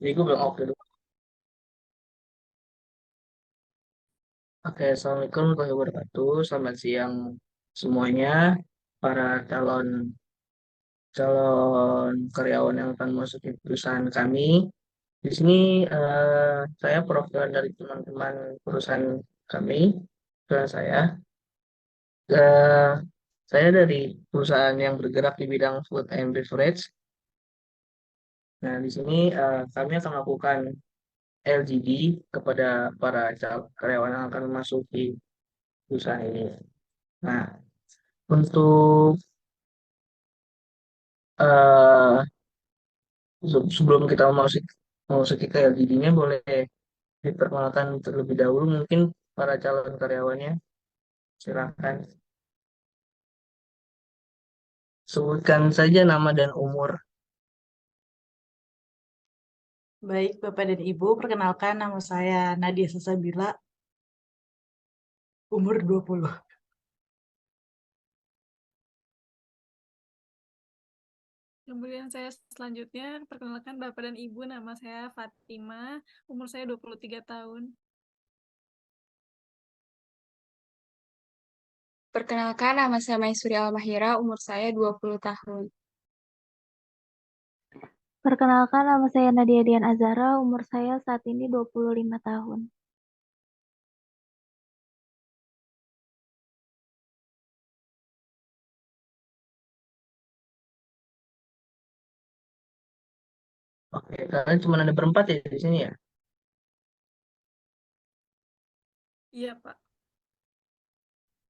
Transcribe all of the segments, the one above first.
Jadi gue bilang oke dulu. Oke, Assalamualaikum warahmatullahi wabarakatuh. Selamat siang semuanya, para calon calon karyawan yang akan masuk di perusahaan kami. Di sini saya perwakilan dari teman-teman perusahaan kami, perusahaan saya. Eh, saya dari perusahaan yang bergerak di bidang food and beverage. Nah, di sini kami akan melakukan LGD kepada para karyawan yang akan memasuki perusahaan ini. Nah, untuk eh, sebelum kita masuk ke LGD-nya, boleh diperkenalkan terlebih dahulu mungkin para calon karyawannya. Silakan sebutkan saja nama dan umur. Baik, Bapak dan Ibu, perkenalkan nama saya Nadia Sasabila, umur 20. Kemudian saya selanjutnya perkenalkan Bapak dan Ibu, nama saya Fatima, umur saya 23 tahun. Perkenalkan, nama saya Maisuri Almahira, umur saya 20 tahun. Perkenalkan, nama saya Nadia Dian Azara, umur saya saat ini 25 tahun. Oke, kalian cuma ada berempat ya di sini ya? Iya, Pak.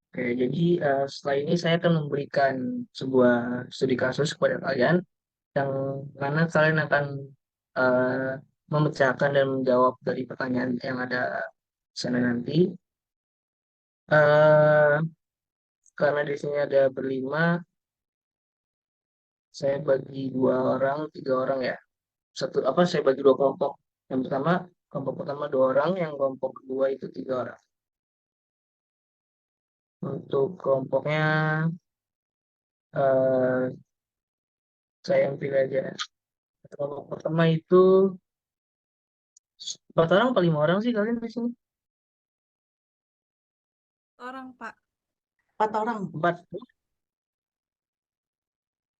Oke, jadi setelah ini saya akan memberikan sebuah studi kasus kepada kalian, yang mana kalian akan eh, memecahkan dan menjawab dari pertanyaan yang ada di sana nanti. eh karena di sini ada berlima, saya bagi dua orang, tiga orang ya. Saya bagi dua kelompok. Yang pertama, kelompok pertama dua orang, yang kelompok kedua itu tiga orang. Untuk kelompoknya, eh saya yang pilih aja. Kelompok pertama itu empat orang atau lima orang sih kalian di sini? Orang, Pak. 4 orang. Empat,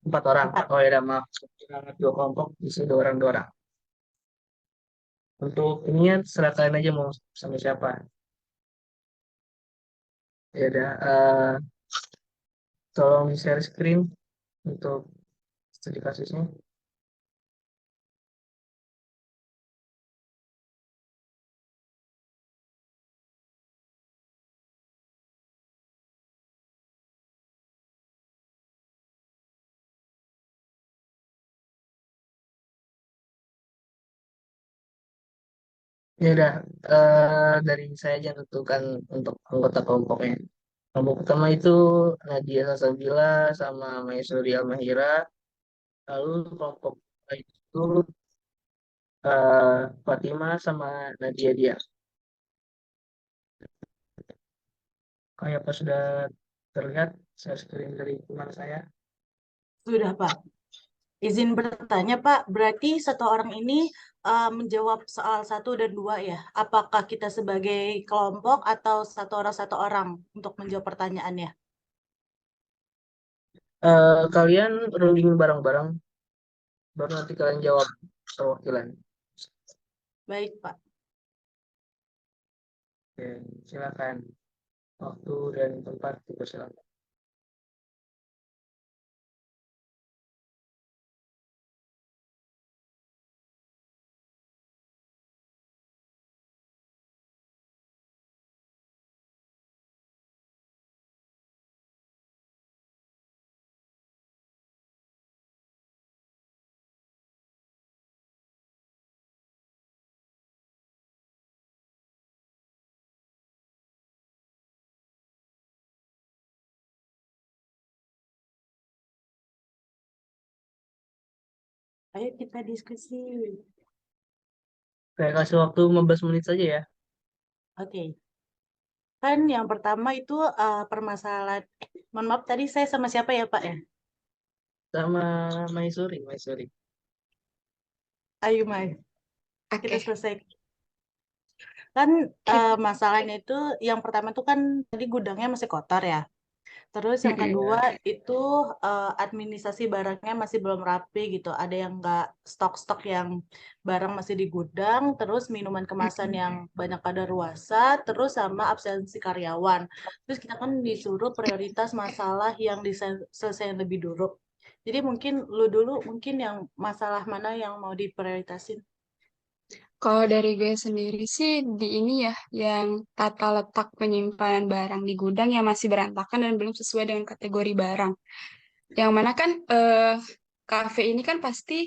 empat orang. 4. Oh ya, udah, maaf. Dua kelompok, isi dua orang, dua orang. Untuk ininya serah kalian aja mau sama siapa. Ya udah, tolong share screen untuk studi kasusnya. Ya udah, dari saya aja tentukan untuk anggota kelompoknya. Kelompok pertama itu Nadia Sasabila sama Maisuri Almahira. Lalu kelompok kedua itu Fatima sama Nadia Dia. Kayak apa sudah terlihat, saya screen dari teman saya. Sudah, Pak. Izin bertanya, Pak, berarti satu orang ini menjawab soal 1 dan 2 ya? Apakah kita sebagai kelompok atau satu orang untuk menjawab pertanyaannya? Kalian runding bareng-bareng, baru nanti kalian jawab perwakilan. Baik, Pak. Oke, silakan. Waktu dan tempat dipersilakan. Ayo kita diskusi. Saya kasih waktu 15 menit saja ya. Oke. Kan yang pertama itu permasalahan, mohon maaf tadi saya sama siapa ya, Pak ya? Sama Maisuri. Ayu, Mai. kita Oke. selesai. Kan Kita, masalahnya itu yang pertama tuh kan tadi gudangnya masih kotor ya. Terus yang Mm-mm. kedua Ya. itu administrasi barangnya masih belum rapi gitu. Ada yang nggak stok-stok yang barang masih di gudang, terus minuman kemasan Mm-mm. yang banyak kadaluarsa, terus sama absensi karyawan. Terus kita kan disuruh prioritas masalah yang diselesaikan lebih dulu. Jadi mungkin lu dulu mungkin yang masalah mana yang mau diprioritasin? Kalau dari gue sendiri sih di ini ya, yang tata letak penyimpanan barang di gudang yang masih berantakan dan belum sesuai dengan kategori barang. Yang mana kan kafe ini kan pasti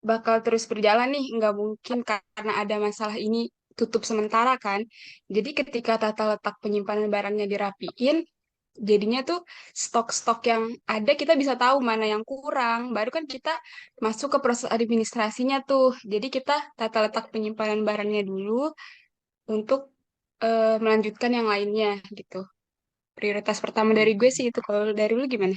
bakal terus berjalan nih, nggak mungkin karena ada masalah ini tutup sementara kan. Jadi ketika tata letak penyimpanan barangnya dirapiin, jadinya tuh stok-stok yang ada kita bisa tahu mana yang kurang. Baru kan kita masuk ke proses administrasinya tuh. Jadi kita tata letak penyimpanan barangnya dulu untuk melanjutkan yang lainnya gitu. Prioritas pertama dari gue sih itu. Kalau dari lu gimana?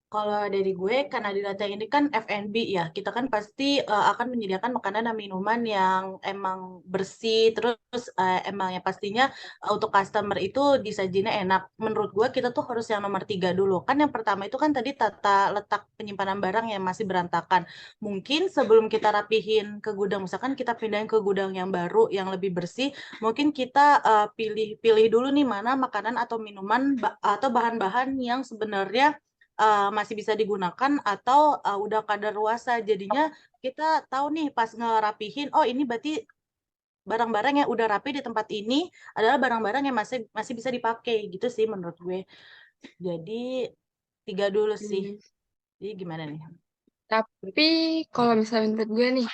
Kalau dari gue, karena di data ini kan F&B ya, kita kan pasti akan menyediakan makanan dan minuman yang emang bersih, terus emang ya pastinya untuk customer itu disajinya enak. Menurut gue kita tuh harus yang nomor 3 dulu. Kan yang pertama itu kan tadi tata letak penyimpanan barang yang masih berantakan. Mungkin sebelum kita rapihin ke gudang, misalkan kita pindahin ke gudang yang baru, yang lebih bersih, mungkin kita pilih dulu nih mana makanan atau minuman atau bahan-bahan yang sebenarnya masih bisa digunakan atau udah kadaluarsa. Jadinya kita tahu nih pas ngerapihin, oh ini berarti barang-barang yang udah rapi di tempat ini adalah barang-barang yang masih masih bisa dipakai gitu sih menurut gue. Jadi 3 dulu sih. Hmm. Jadi gimana nih? Tapi kalau misalnya menurut gue nih,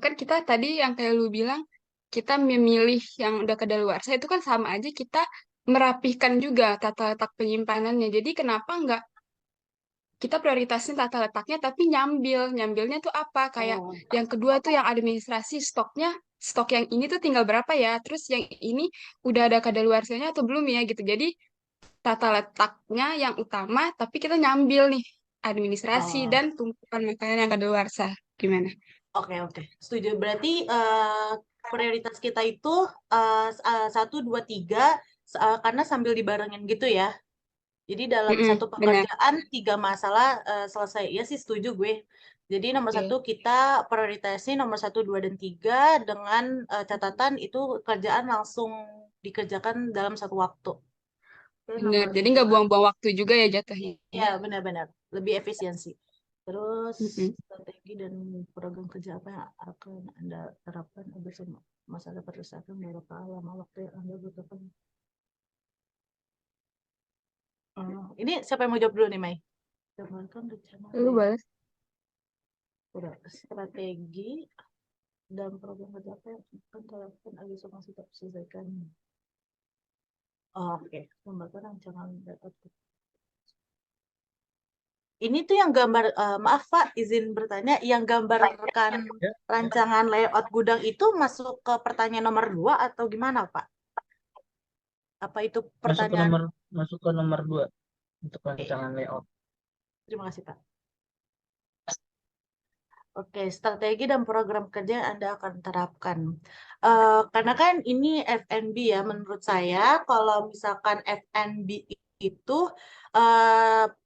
kan kita tadi yang kayak lu bilang, kita memilih yang udah kadaluarsa itu kan sama aja kita merapihkan juga tata letak penyimpanannya. Jadi kenapa nggak kita prioritasin tata letaknya tapi nyambil. Nyambilnya tuh apa? Kayak Oh, yang kedua tuh yang administrasi stoknya, stok yang ini tuh tinggal berapa ya? Terus yang ini udah ada kadaluarsanya atau belum ya gitu. Jadi tata letaknya yang utama tapi kita nyambil nih administrasi oh. dan tumpukan makanan yang kadaluarsa. Gimana? Oke, oke. Setuju. Berarti prioritas kita itu 1, 2, 3 karena sambil dibarengin gitu ya. Jadi dalam Mm-mm, satu benar. pekerjaan 3 masalah selesai. Ya sih setuju gue. Jadi nomor 1 Oke. kita prioritasnya nomor 1, 2, dan 3 dengan catatan itu kerjaan langsung dikerjakan dalam satu waktu. Terus Benar. nomor Jadi 2, nggak buang-buang waktu juga ya jatuhnya. ya benar-benar lebih efisiensi. Terus Mm-mm. strategi dan program kerja apa yang akan Anda terapkan agar masalah berdasarkan berapa lama waktu yang Anda butuhkan? Ini siapa yang mau jawab dulu nih, Mai? Jabarkan rencana Lu balas. udah strategi dan program kerja apa yang akan terapkan agar semua tetap diselesaikan. Oh, oke, Kembangkan rancangan data. Ini tuh yang gambar, maaf Pak, izin bertanya, yang gambarkan Ya, rancangan layout gudang itu masuk ke pertanyaan nomor 2 atau gimana Pak? Apa itu masuk ke pertanyaan? nomor masuk ke nomor 2 untuk Oke, rancangan layout. terima kasih Pak. Oke, strategi dan program kerja yang Anda akan terapkan. Karena kan ini F&B ya, menurut saya kalau misalkan F&B itu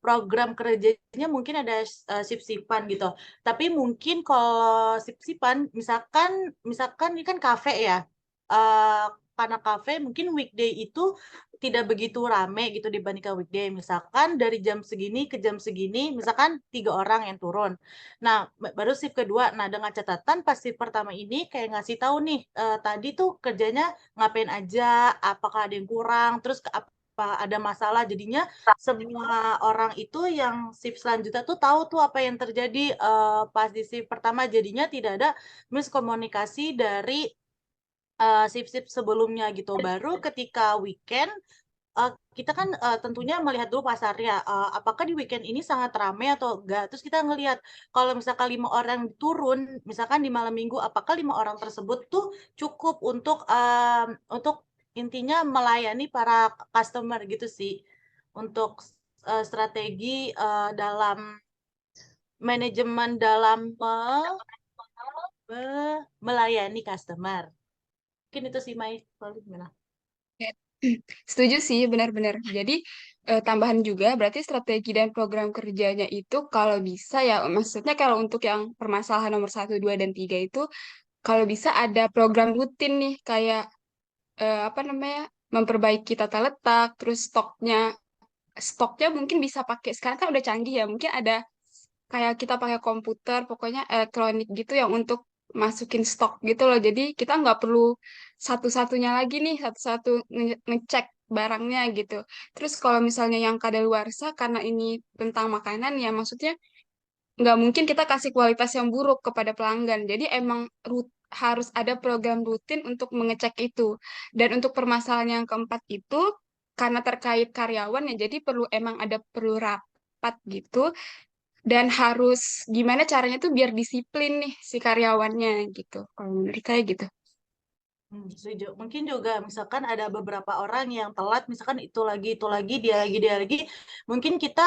program kerjanya mungkin ada sip-sipan gitu. Tapi mungkin kalau sip-sipan, misalkan misalkan ini kan kafe ya, eh, karena kafe mungkin weekday itu tidak begitu rame gitu dibandingkan weekday. Misalkan dari jam segini ke jam segini, misalkan 3 orang yang turun. Nah, baru shift kedua. Nah, dengan catatan pas shift pertama ini kayak ngasih tahu nih, tadi tuh kerjanya ngapain aja, apakah ada yang kurang, terus apa ada masalah. Jadinya semua orang itu yang shift selanjutnya tuh tahu tuh apa yang terjadi pas di shift pertama. Jadinya tidak ada miskomunikasi dari shift-shift sebelumnya gitu. Baru ketika weekend kita kan tentunya melihat dulu pasarnya, apakah di weekend ini sangat ramai atau enggak. Terus kita ngelihat kalau misalkan 5 orang turun, misalkan di malam minggu, apakah 5 orang tersebut tuh cukup untuk intinya melayani para customer gitu sih. Untuk strategi dalam manajemen dalam melayani customer. Mungkin itu sih, Mai. Kalau gimana? Ya, setuju sih, benar-benar. Jadi tambahan juga berarti strategi dan program kerjanya itu kalau bisa ya, maksudnya kalau untuk yang permasalahan nomor 1, 2, dan 3 itu kalau bisa ada program rutin nih kayak apa namanya memperbaiki tata letak, terus stoknya mungkin bisa pakai sekarang kan udah canggih ya, mungkin ada kayak kita pakai komputer, pokoknya elektronik gitu yang untuk masukin stok gitu loh. Jadi kita nggak perlu satu-satunya lagi nih, satu-satu ngecek barangnya gitu. Terus kalau misalnya yang kadaluarsa, karena ini tentang makanan ya, maksudnya nggak mungkin kita kasih kualitas yang buruk kepada pelanggan. Jadi emang harus ada program rutin untuk mengecek itu. Dan untuk permasalahan yang keempat itu, karena terkait karyawan ya, jadi perlu rapat gitu dan harus gimana caranya tuh biar disiplin nih si karyawannya gitu. Kalau menurut saya gitu. Setuju. Mungkin juga misalkan ada beberapa orang yang telat, misalkan itu lagi, dia lagi. Mungkin kita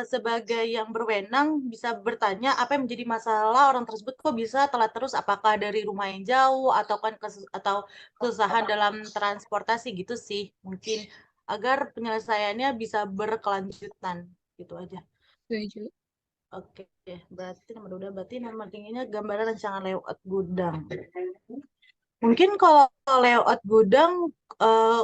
sebagai yang berwenang bisa bertanya apa yang menjadi masalah orang tersebut kok bisa telat terus, apakah dari rumah yang jauh atau kan atau kesusahan dalam transportasi gitu sih. Mungkin agar penyelesaiannya bisa berkelanjutan gitu aja. Setuju. Oke, berarti nama tingginya gambaran rancangan layout gudang. Mungkin kalau layout gudang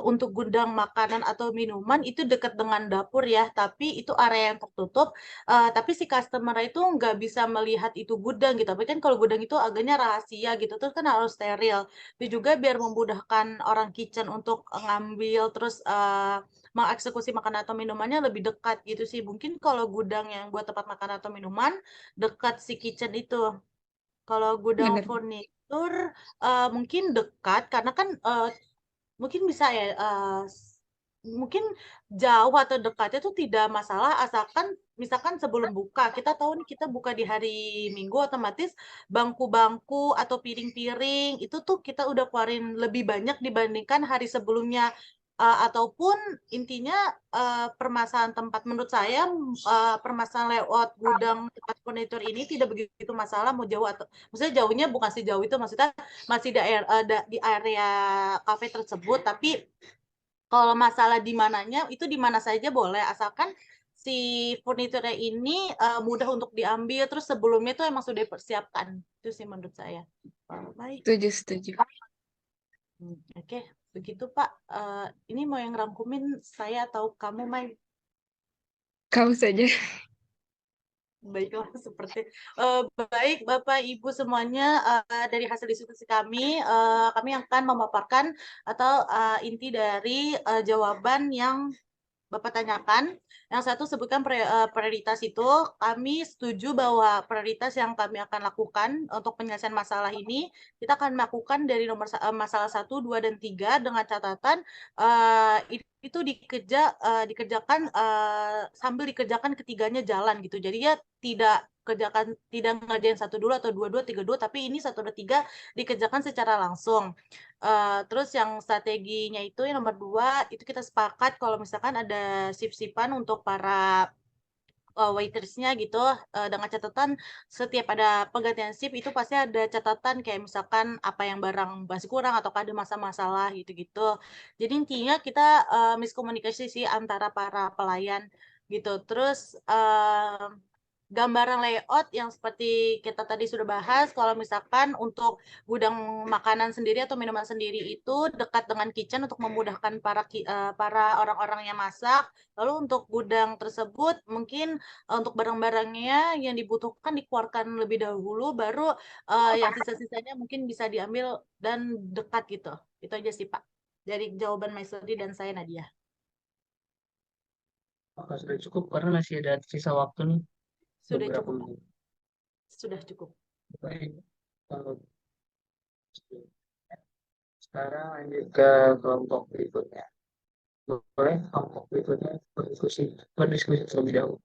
untuk gudang makanan atau minuman itu dekat dengan dapur ya, tapi itu area yang tertutup. Tapi si customer itu nggak bisa melihat itu gudang gitu. Tapi kan kalau gudang itu agaknya rahasia gitu, terus kan harus steril. Itu juga biar memudahkan orang kitchen untuk ngambil terus mengeksekusi makanan atau minumannya lebih dekat gitu sih. Mungkin kalau gudang yang buat tempat makan atau minuman dekat si kitchen itu. Kalau gudang Bener. furnitur mungkin dekat karena kan mungkin bisa ya mungkin jauh atau dekatnya itu tidak masalah asalkan misalkan sebelum buka kita tahu nih kita buka di hari Minggu otomatis bangku-bangku atau piring-piring itu tuh kita udah keluarin lebih banyak dibandingkan hari sebelumnya. Ataupun intinya permasalahan tempat menurut saya permasalahan layout gudang tempat furnitur ini tidak begitu masalah mau jauh atau maksudnya jauhnya bukan sejauh itu maksudnya masih di area kafe tersebut tapi kalau masalah di mananya itu di mana saja boleh asalkan si furniturnya ini mudah untuk diambil terus sebelumnya itu emang sudah dipersiapkan itu sih menurut saya. Baik. Setuju, setuju. Oke, begitu Pak. Ini mau yang rangkumin saya atau kamu, Mai? Kamu saja. Baiklah, seperti baik Bapak Ibu semuanya dari hasil diskusi kami akan memaparkan atau inti dari jawaban yang Bapak tanyakan. Yang satu sebutkan prioritas itu, kami setuju bahwa prioritas yang kami akan lakukan untuk penyelesaian masalah ini, kita akan melakukan dari masalah 1, 2, dan 3 dengan catatan itu dikerjakan sambil dikerjakan ketiganya jalan gitu. Jadi ya tidak ngerjain 1 dulu atau 2, 2, 3, 2, tapi ini 1, 2, 3 dikerjakan secara langsung. Terus yang strateginya itu yang nomor 2 itu kita sepakat kalau misalkan ada sip-sipan untuk para waitersnya gitu dengan catatan setiap ada penggantian sip itu pasti ada catatan kayak misalkan apa yang barang masih kurang atau ada masalah gitu-gitu. Jadi intinya kita miskomunikasi sih antara para pelayan gitu. Terus gambaran layout yang seperti kita tadi sudah bahas, kalau misalkan untuk gudang makanan sendiri atau minuman sendiri itu dekat dengan kitchen untuk memudahkan para orang-orang yang masak. Lalu untuk gudang tersebut mungkin untuk barang-barangnya yang dibutuhkan dikeluarkan lebih dahulu, baru yang sisa-sisanya mungkin bisa diambil dan dekat gitu. Itu aja sih Pak. Dari jawaban Maisuri dan saya Nadia. Apakah sudah cukup karena masih ada sisa waktu nih Sudah beberapa cukup Pak. menit. Sudah cukup. Baik, kalau sekarang lanjut ke kelompok berikutnya. Boleh kelompok berikutnya berdiskusi terlebih dahulu.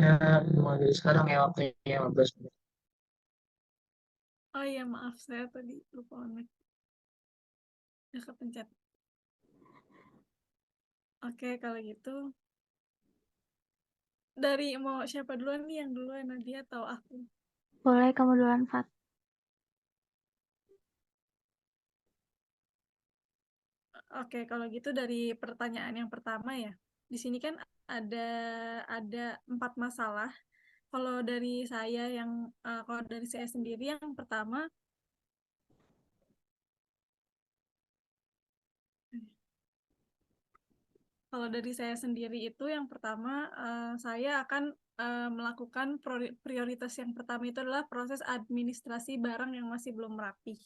Ya, mulai dari sekarang ya waktunya 15 menit. Oh iya, maaf saya tadi lupa on-mic. Udah kepencet. Oke, kalau gitu dari mau siapa duluan nih, yang duluan Nadia atau aku? Boleh kamu duluan, Fat. Oke, kalau gitu dari pertanyaan yang pertama ya. Di sini kan ada 4 masalah. Kalau dari saya kalau dari saya sendiri yang pertama, kalau dari saya sendiri itu yang pertama, saya akan melakukan prioritas yang pertama itu adalah proses administrasi barang yang masih belum rapi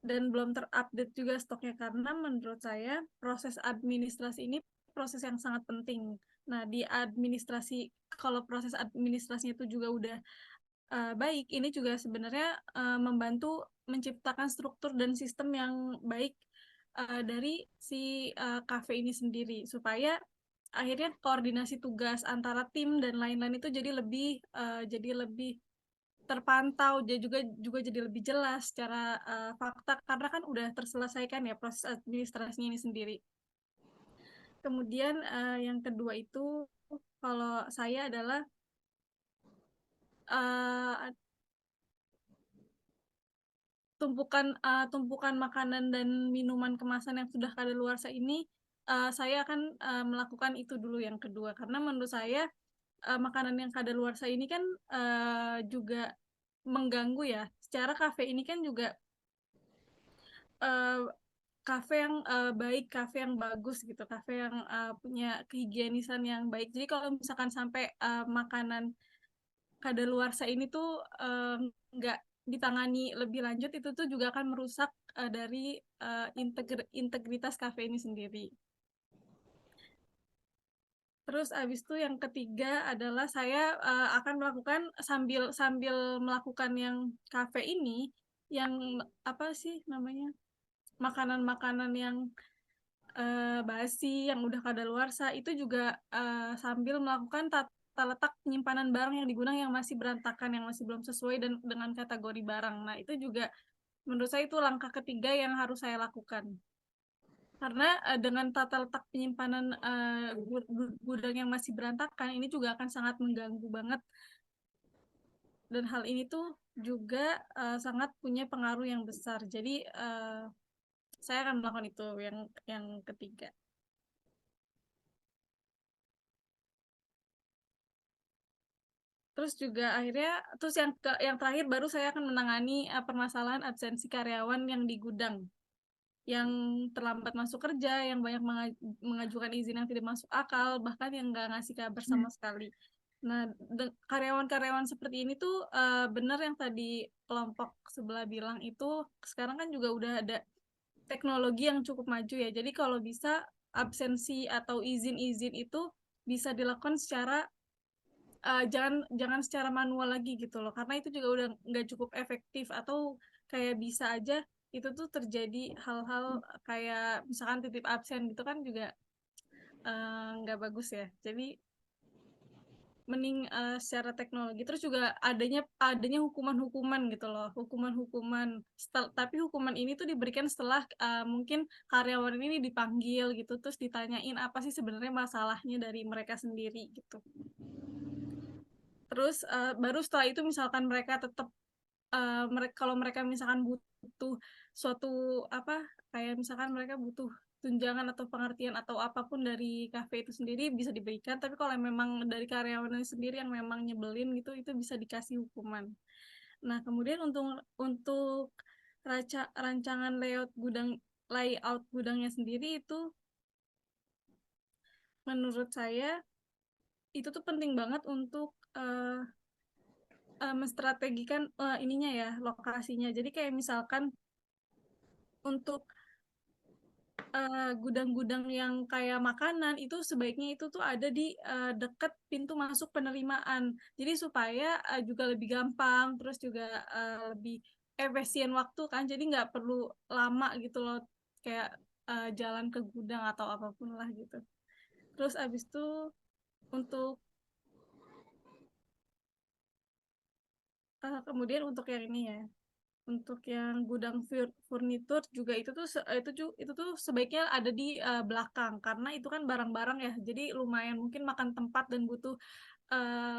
dan belum terupdate juga stoknya, karena menurut saya proses administrasi ini proses yang sangat penting. Nah, di administrasi, kalau proses administrasinya itu juga udah baik, ini juga sebenarnya membantu menciptakan struktur dan sistem yang baik dari si kafe ini sendiri, supaya akhirnya koordinasi tugas antara tim dan lain-lain itu jadi lebih terpantau, dia juga jadi lebih jelas secara fakta, karena kan udah terselesaikan ya proses administrasinya ini sendiri. Kemudian yang kedua itu, kalau saya adalah uh, tumpukan makanan dan minuman kemasan yang sudah kadaluarsa ini, saya akan melakukan itu dulu yang kedua, karena menurut saya makanan yang kadaluarsa ini kan juga mengganggu ya. Secara kafe ini kan juga uh, kafe yang baik, kafe yang bagus gitu, kafe yang punya kehigienisan yang baik. Jadi kalau misalkan sampai makanan kadaluarsa ini tuh nggak ditangani lebih lanjut, itu tuh juga akan merusak dari integritas kafe ini sendiri. Terus abis itu yang ketiga adalah saya akan melakukan sambil sambil melakukan yang kafe ini, yang apa sih namanya, makanan-makanan yang basi yang udah kadaluarsa itu juga sambil melakukan tata letak penyimpanan barang yang di gudang yang masih berantakan, yang masih belum sesuai dengan kategori barang. Nah, itu juga menurut saya itu langkah ketiga yang harus saya lakukan. Karena dengan tata letak penyimpanan gudang yang masih berantakan, ini juga akan sangat mengganggu banget. Dan hal ini tuh juga sangat punya pengaruh yang besar. Jadi saya akan melakukan itu yang ketiga. Terus juga akhirnya, terus yang terakhir baru saya akan menangani permasalahan absensi karyawan yang di gudang, yang terlambat masuk kerja, yang banyak mengajukan izin yang tidak masuk akal, bahkan yang nggak ngasih kabar sama sekali. Nah, karyawan-karyawan seperti ini tuh benar yang tadi kelompok sebelah bilang itu, sekarang kan juga udah ada teknologi yang cukup maju ya. Jadi kalau bisa absensi atau izin-izin itu bisa dilakukan secara jangan secara manual lagi gitu loh, karena itu juga udah nggak cukup efektif, atau kayak bisa aja itu tuh terjadi hal-hal kayak misalkan titip absen gitu kan juga nggak bagus ya. Jadi mending secara teknologi. Terus juga adanya hukuman-hukuman gitu loh, hukuman-hukuman, tapi hukuman ini tuh diberikan setelah mungkin karyawan ini dipanggil gitu, terus ditanyain apa sih sebenarnya masalahnya dari mereka sendiri gitu. Terus baru setelah itu misalkan mereka tetap kalau mereka misalkan butuh suatu apa, kayak misalkan mereka butuh tunjangan atau pengertian atau apapun dari kafe itu sendiri, bisa diberikan. Tapi kalau memang dari karyawannya sendiri yang memang nyebelin gitu, itu bisa dikasih hukuman. Nah, kemudian untuk rancangan layout gudangnya sendiri itu menurut saya itu tuh penting banget untuk menstrategikan ininya ya, lokasinya. Jadi kayak misalkan untuk gudang-gudang yang kayak makanan itu sebaiknya itu tuh ada di dekat pintu masuk penerimaan. Jadi supaya juga lebih gampang, terus juga lebih efisien waktu kan. Jadi nggak perlu lama gitu loh, kayak jalan ke gudang atau apapun lah gitu. Terus abis itu untuk Kemudian untuk yang ini ya, untuk yang gudang furnitur juga itu tuh sebaiknya ada di belakang karena itu kan barang-barang ya, jadi lumayan mungkin makan tempat dan butuh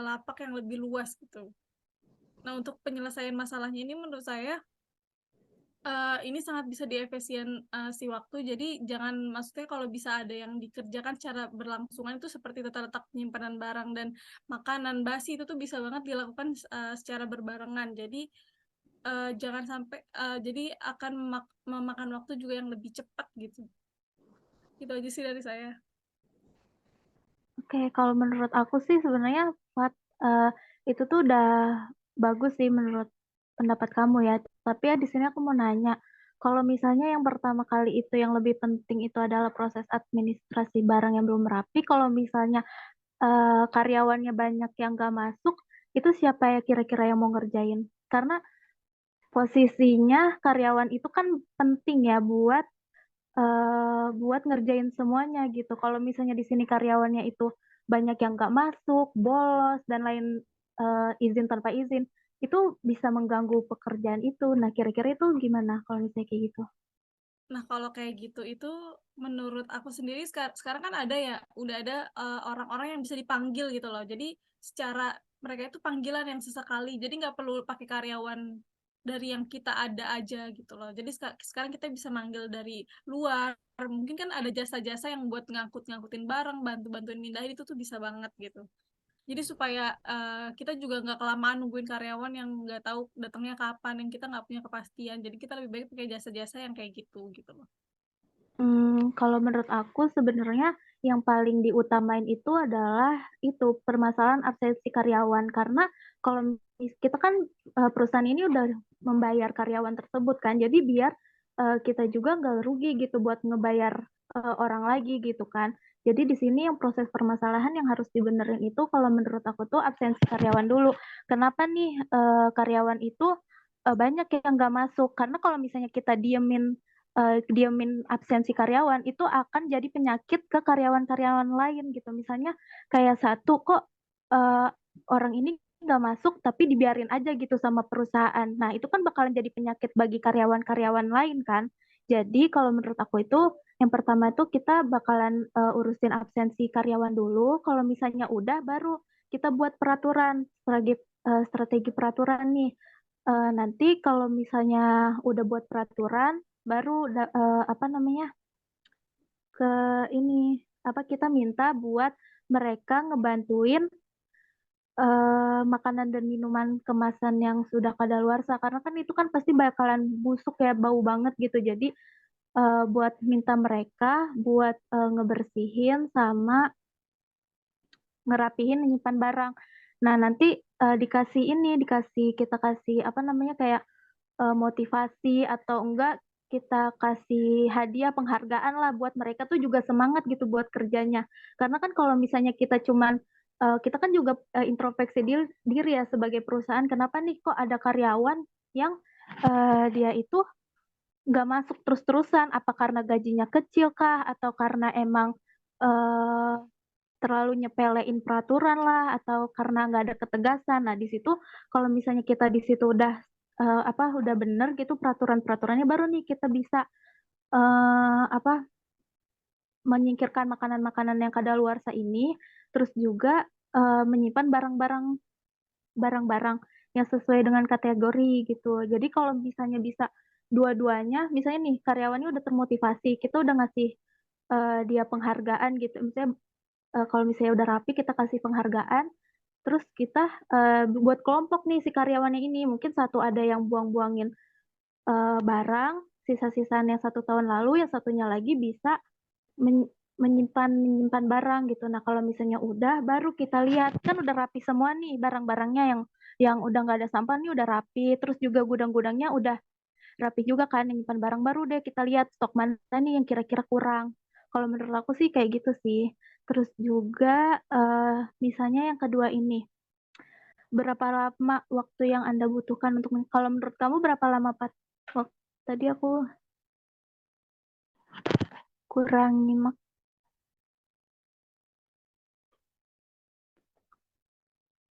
lapak yang lebih luas gitu. Nah, untuk penyelesaian masalahnya ini menurut saya ini sangat bisa diefisiensi waktu. Jadi jangan, maksudnya kalau bisa ada yang dikerjakan secara berlangsungan itu seperti tata letak penyimpanan barang dan makanan basi itu tuh bisa banget dilakukan secara berbarengan. Jadi jangan sampai jadi akan memakan waktu juga yang lebih cepat gitu. Itu aja sih dari saya. Oke, kalau menurut aku sih sebenarnya eh, itu tuh udah bagus sih menurut pendapat kamu ya. Tapi ya di sini aku mau nanya, kalau misalnya yang pertama kali itu yang lebih penting itu adalah proses administrasi barang yang belum rapi, kalau misalnya karyawannya banyak yang gak masuk, itu siapa ya kira-kira yang mau ngerjain? Karena posisinya karyawan itu kan penting ya buat ngerjain semuanya gitu. Kalau misalnya di sini karyawannya itu banyak yang nggak masuk, bolos dan lain izin tanpa izin, itu bisa mengganggu pekerjaan itu. Nah, kira-kira itu gimana kalau misalnya kayak gitu? Nah, kalau kayak gitu itu menurut aku sendiri sekarang kan ada ya, udah ada orang-orang yang bisa dipanggil gitu loh. Jadi secara mereka itu panggilan yang sesekali. Jadi nggak perlu pakai karyawan dari yang kita ada aja gitu loh. Jadi sekarang kita bisa manggil dari luar. Mungkin kan ada jasa-jasa yang buat ngangkutin barang, bantu-bantuin mindahin itu tuh bisa banget gitu. Jadi supaya kita juga nggak kelamaan nungguin karyawan yang nggak tahu datangnya kapan, yang kita nggak punya kepastian. Jadi kita lebih baik pakai jasa-jasa yang kayak gitu loh. Kalau menurut aku sebenarnya yang paling diutamain itu adalah itu permasalahan absensi karyawan karena kalau kita kan perusahaan ini udah membayar karyawan tersebut kan, jadi biar kita juga nggak rugi gitu buat ngebayar orang lagi gitu kan. Jadi di sini yang proses permasalahan yang harus dibenerin itu kalau menurut aku tuh absensi karyawan dulu. Kenapa nih karyawan itu banyak yang nggak masuk? Karena kalau misalnya kita diemin absensi karyawan itu akan jadi penyakit ke karyawan-karyawan lain gitu. Misalnya kayak satu kok eh, orang ini nggak masuk tapi dibiarin aja gitu sama perusahaan. Nah, itu kan bakalan jadi penyakit bagi karyawan-karyawan lain kan. Jadi kalau menurut aku itu yang pertama itu kita bakalan urusin absensi karyawan dulu. Kalau misalnya udah baru kita buat peraturan, strategi peraturan nih. Nanti kalau misalnya udah buat peraturan, baru apa namanya ke ini apa kita minta buat mereka ngebantuin makanan dan minuman kemasan yang sudah kadaluarsa karena kan itu kan pasti bakalan busuk ya bau banget gitu jadi buat minta mereka buat ngebersihin sama ngerapihin menyimpan barang. Nah nanti kita kasih apa namanya kayak motivasi atau enggak kita kasih hadiah penghargaan lah buat mereka tuh juga semangat gitu buat kerjanya. Karena kan kalau misalnya kita kan juga introspeksi diri ya sebagai perusahaan. Kenapa nih kok ada karyawan yang dia itu nggak masuk terus-terusan? Apa karena gajinya kecil kah? Atau karena emang eh, terlalu nyepelein peraturan lah? Atau karena nggak ada ketegasan? Nah di situ kalau misalnya kita di situ udah bener gitu peraturan-peraturannya baru nih kita bisa apa menyingkirkan makanan-makanan yang kadaluarsa ini terus juga menyimpan barang-barang yang sesuai dengan kategori gitu. Jadi kalau misalnya bisa dua-duanya, misalnya nih karyawannya udah termotivasi, kita udah ngasih dia penghargaan gitu. Misalnya kalau misalnya udah rapi kita kasih penghargaan, terus kita buat kelompok nih si karyawannya ini, mungkin satu ada yang buang-buangin barang sisa-sisaan yang 1 tahun lalu, yang satunya lagi bisa menyimpan barang gitu. Nah kalau misalnya udah, baru kita lihat kan udah rapi semua nih barang-barangnya yang udah nggak ada sampah nih udah rapi, terus juga gudang-gudangnya udah rapi juga kan yang nyimpan barang, baru deh kita lihat stok mana nih yang kira-kira kurang. Kalau menurut aku sih kayak gitu sih. Terus juga misalnya yang kedua ini, berapa lama waktu yang Anda butuhkan untuk kalau menurut kamu berapa lama Pak? Tadi aku kurang nyimak.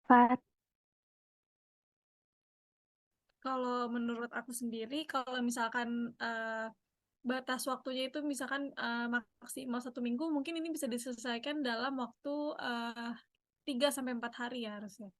Pak. Kalau menurut aku sendiri, kalau misalkan batas waktunya itu misalkan maksimal 1 minggu, mungkin ini bisa diselesaikan dalam waktu 3-4 hari ya harusnya.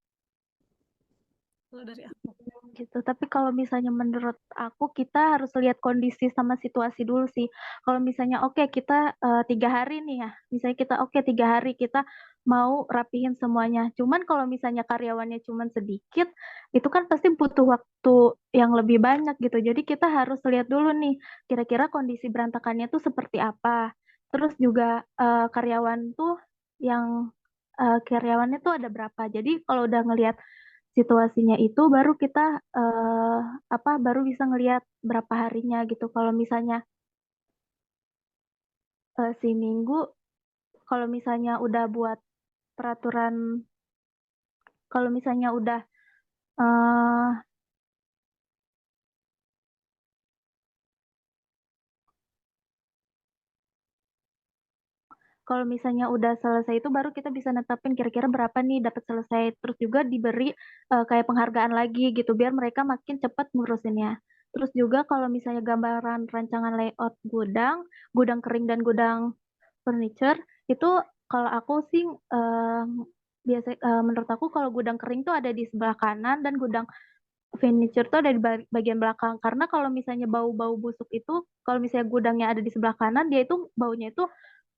Kalau dari aku. gitu. Tapi kalau misalnya menurut aku kita harus lihat kondisi sama situasi dulu sih. Kalau misalnya oke kita 3 hari nih ya, misalnya kita oke 3 hari kita mau rapihin semuanya. Cuman kalau misalnya karyawannya cuman sedikit, itu kan pasti butuh waktu yang lebih banyak gitu. Jadi kita harus lihat dulu nih, kira-kira kondisi berantakannya tuh seperti apa. Terus juga karyawan tuh yang karyawannya tuh ada berapa. Jadi kalau udah ngelihat situasinya itu baru kita baru bisa ngelihat berapa harinya gitu. Kalau misalnya si minggu, kalau misalnya udah buat peraturan, kalau misalnya udah eh, kalau misalnya udah selesai itu baru kita bisa netapin kira-kira berapa nih dapat selesai. Terus juga diberi kayak penghargaan lagi gitu biar mereka makin cepat ngurusinnya. Terus juga kalau misalnya gambaran rancangan layout gudang, gudang kering dan gudang furniture itu kalau aku sih menurut aku kalau gudang kering tuh ada di sebelah kanan dan gudang furniture tuh ada di bagian belakang karena kalau misalnya bau-bau busuk itu kalau misalnya gudangnya ada di sebelah kanan dia itu baunya itu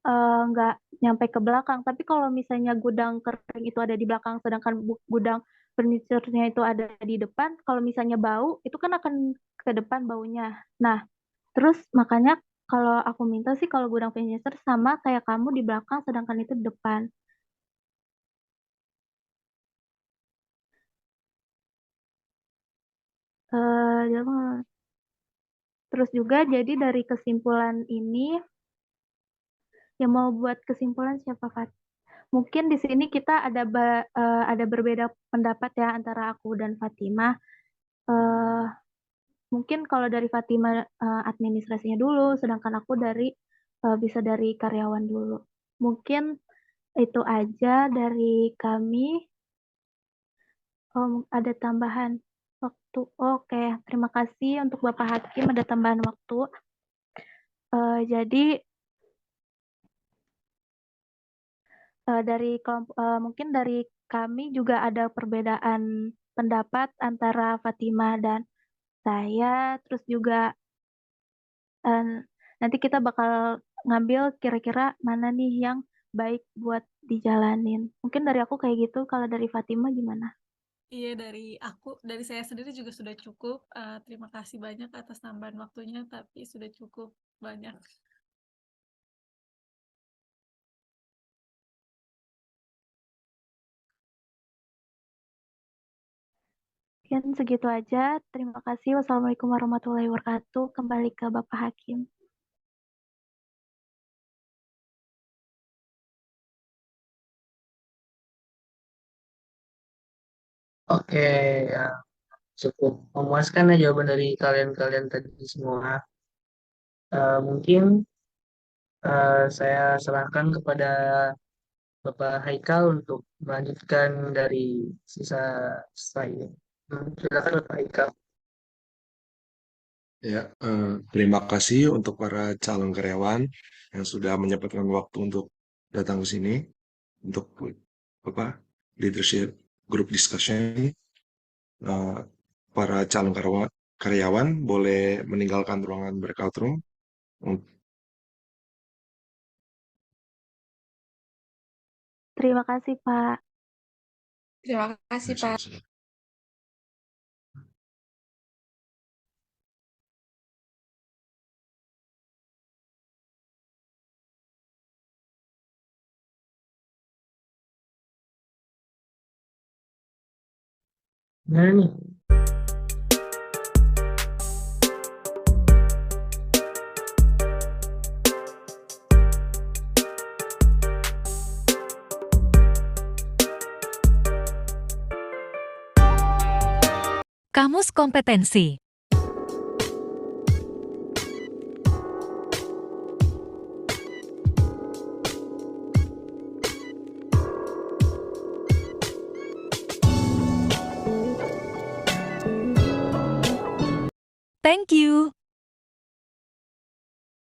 nggak nyampe ke belakang tapi kalau misalnya gudang kering itu ada di belakang sedangkan gudang furniture-nya itu ada di depan kalau misalnya bau itu kan akan ke depan baunya. Nah, terus makanya kalau aku minta sih kalau gudang furniture sama kayak kamu di belakang sedangkan itu di depan. Terus juga jadi dari kesimpulan ini yang mau buat kesimpulan siapa Fat? Mungkin di sini kita ada berbeda pendapat ya antara aku dan Fatimah. Eh, Mungkin kalau dari Fatimah administrasinya dulu, sedangkan aku bisa dari karyawan dulu. Mungkin itu aja dari kami. Ada tambahan waktu. Oke, terima kasih untuk Bapak Hakim ada tambahan waktu. Jadi mungkin dari kami juga ada perbedaan pendapat antara Fatimah dan saya. Terus juga eh, nanti kita bakal ngambil kira-kira mana nih yang baik buat dijalanin. Mungkin dari aku kayak gitu. Kalau dari Fatimah gimana? Iya, dari saya sendiri juga sudah cukup. Terima kasih banyak atas tambahan waktunya, tapi sudah cukup banyak. Mungkin segitu aja. Terima kasih. Wassalamualaikum warahmatullahi wabarakatuh. Kembali ke Bapak Hakim. Oke, ya, cukup memuaskan ya jawaban dari kalian-kalian tadi semua. Mungkin saya serahkan kepada Bapak Haikal untuk melanjutkan dari sisa slide. Silakan Bapak Haikal. Ya, terima kasih untuk para calon karyawan yang sudah menyempatkan waktu untuk datang ke sini untuk leadership group discussion. Para calon karyawan boleh meninggalkan ruangan breakout room. Terima kasih, Pak. Terima kasih, Pak. Nah nih, Kamus Kompetensi. Thank you.